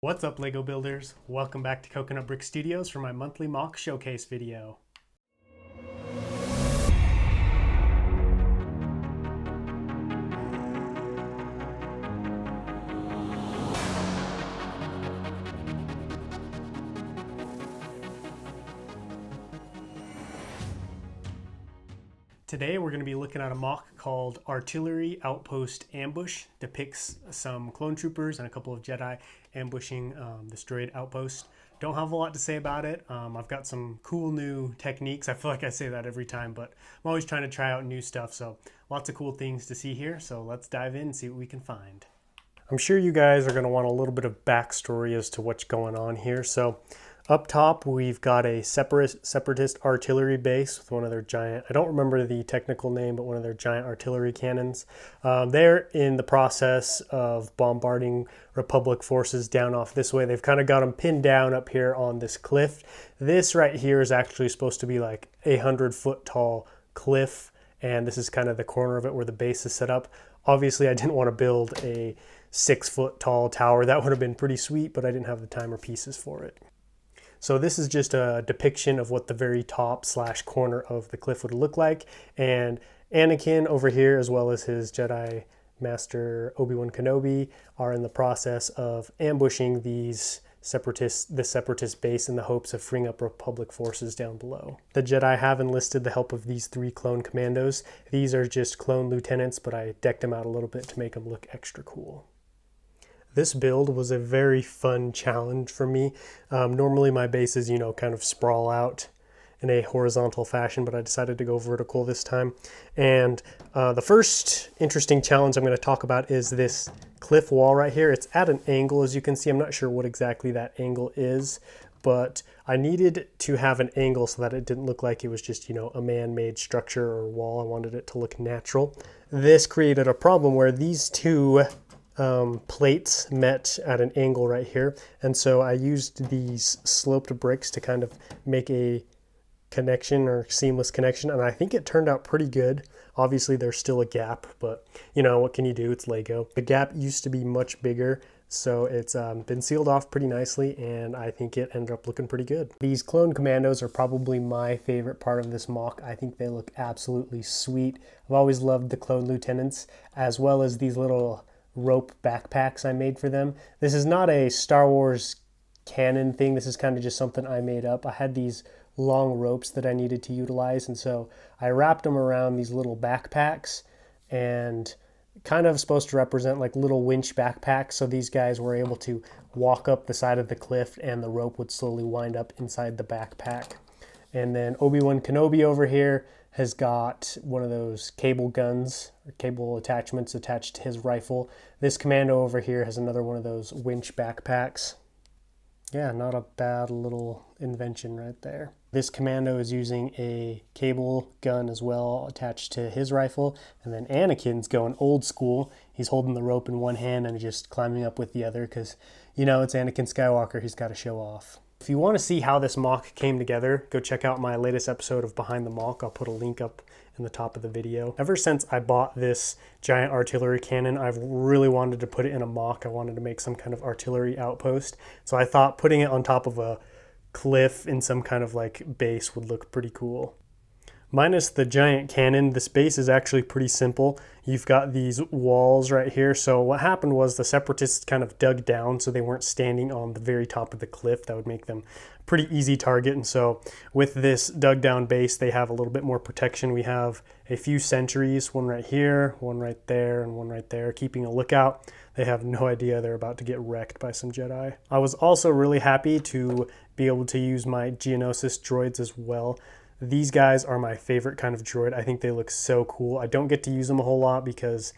What's up, Lego builders? Welcome back to Coconut Brick Studios for my monthly MOC showcase video. Today we're going to be looking at a MOC called Artillery Outpost Ambush. Depicts some clone troopers and a couple of Jedi ambushing this droid outpost. Don't have a lot to say about it. I've got some cool new techniques. I feel like I say that every time, but I'm always trying to try out new stuff. So lots of cool things to see here. So let's dive in and see what we can find. I'm sure you guys are going to want a little bit of backstory as to what's going on here. So up top, we've got a separatist artillery base with one of their giant, I don't remember the technical name, but one of their giant artillery cannons. They're in the process of bombarding Republic forces down off this way. They've kind of got them pinned down up here on this cliff. This right here is actually supposed to be like a 100-foot tall cliff, and this is kind of the corner of it where the base is set up. Obviously, I didn't want to build a 6-foot tall tower. That would have been pretty sweet, but I didn't have the time or pieces for it. So this is just a depiction of what the very top / corner of the cliff would look like. And Anakin over here, as well as his Jedi Master Obi Wan Kenobi, are in the process of ambushing this separatist base in the hopes of freeing up Republic forces down below. The Jedi have enlisted the help of these 3 clone commandos. These are just clone lieutenants, but I decked them out a little bit to make them look extra cool. This build was a very fun challenge for me. Normally my bases, kind of sprawl out in a horizontal fashion, but I decided to go vertical this time. And the first interesting challenge I'm going to talk about is this cliff wall right here. It's at an angle, as you can see. I'm not sure what exactly that angle is, but I needed to have an angle so that it didn't look like it was just, a man-made structure or wall. I wanted it to look natural. This created a problem where these two plates met at an angle right here, and so I used these sloped bricks to kind of make a connection or seamless connection, and I think it turned out pretty good. Obviously there's still a gap, but what can you do? It's Lego. The gap used to be much bigger, so it's been sealed off pretty nicely, and I think it ended up looking pretty good. These clone commandos are probably my favorite part of this MOC. I think they look absolutely sweet. I've always loved the clone lieutenants, as well as these little rope backpacks I made for them. This is not a Star Wars canon thing. This is kind of just something I made up. I had these long ropes that I needed to utilize, and so I wrapped them around these little backpacks, and kind of supposed to represent like little winch backpacks, so these guys were able to walk up the side of the cliff and the rope would slowly wind up inside the backpack. And then Obi Wan Kenobi over here has got one of those cable guns or cable attachments attached to his rifle. This commando over here has another one of those winch backpacks. Yeah, not a bad little invention right there. This commando is using a cable gun as well attached to his rifle. And then Anakin's going old school. He's holding the rope in one hand and just climbing up with the other because, it's Anakin Skywalker. He's got to show off. If you want to see how this MOC came together, go check out my latest episode of Behind the MOC. I'll put a link up in the top of the video. Ever since I bought this giant artillery cannon, I've really wanted to put it in a MOC. I wanted to make some kind of artillery outpost. So I thought putting it on top of a cliff in some kind of like base would look pretty cool. Minus the giant cannon, this base is actually pretty simple. You've got these walls right here. So what happened was the separatists kind of dug down so they weren't standing on the very top of the cliff. That would make them a pretty easy target. And so with this dug down base, they have a little bit more protection. We have a few sentries, one right here, one right there, and one right there, keeping a lookout. They have no idea they're about to get wrecked by some Jedi. I was also really happy to be able to use my Geonosis droids as well. These guys are my favorite kind of droid. I think they look so cool. I don't get to use them a whole lot because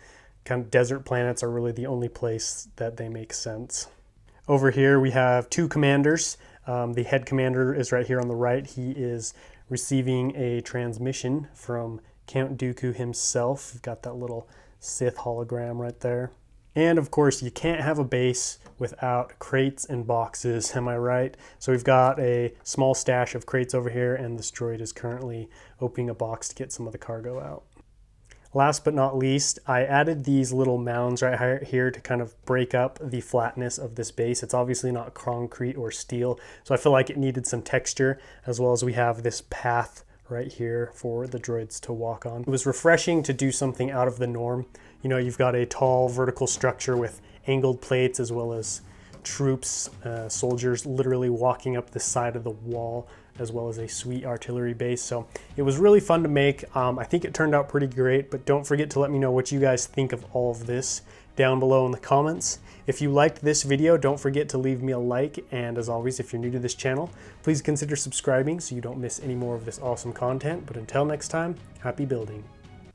kind of desert planets are really the only place that they make sense. Over here we have 2 commanders. The head commander is right here on the right. He is receiving a transmission from Count Dooku himself. We've got that little Sith hologram right there. And of course, you can't have a base without crates and boxes, am I right? So we've got a small stash of crates over here, and this droid is currently opening a box to get some of the cargo out. Last but not least, I added these little mounds right here to kind of break up the flatness of this base. It's obviously not concrete or steel, so I feel like it needed some texture, as well as we have this path right here for the droids to walk on. It was refreshing to do something out of the norm. You know, you've got a tall vertical structure with angled plates, as well as troops, soldiers literally walking up the side of the wall, as well as a sweet artillery base. So it was really fun to make. I think it turned out pretty great, but don't forget to let me know what you guys think of all of this down below in the comments. If you liked this video, don't forget to leave me a like, and as always, if you're new to this channel, please consider subscribing so you don't miss any more of this awesome content. But until next time, happy building.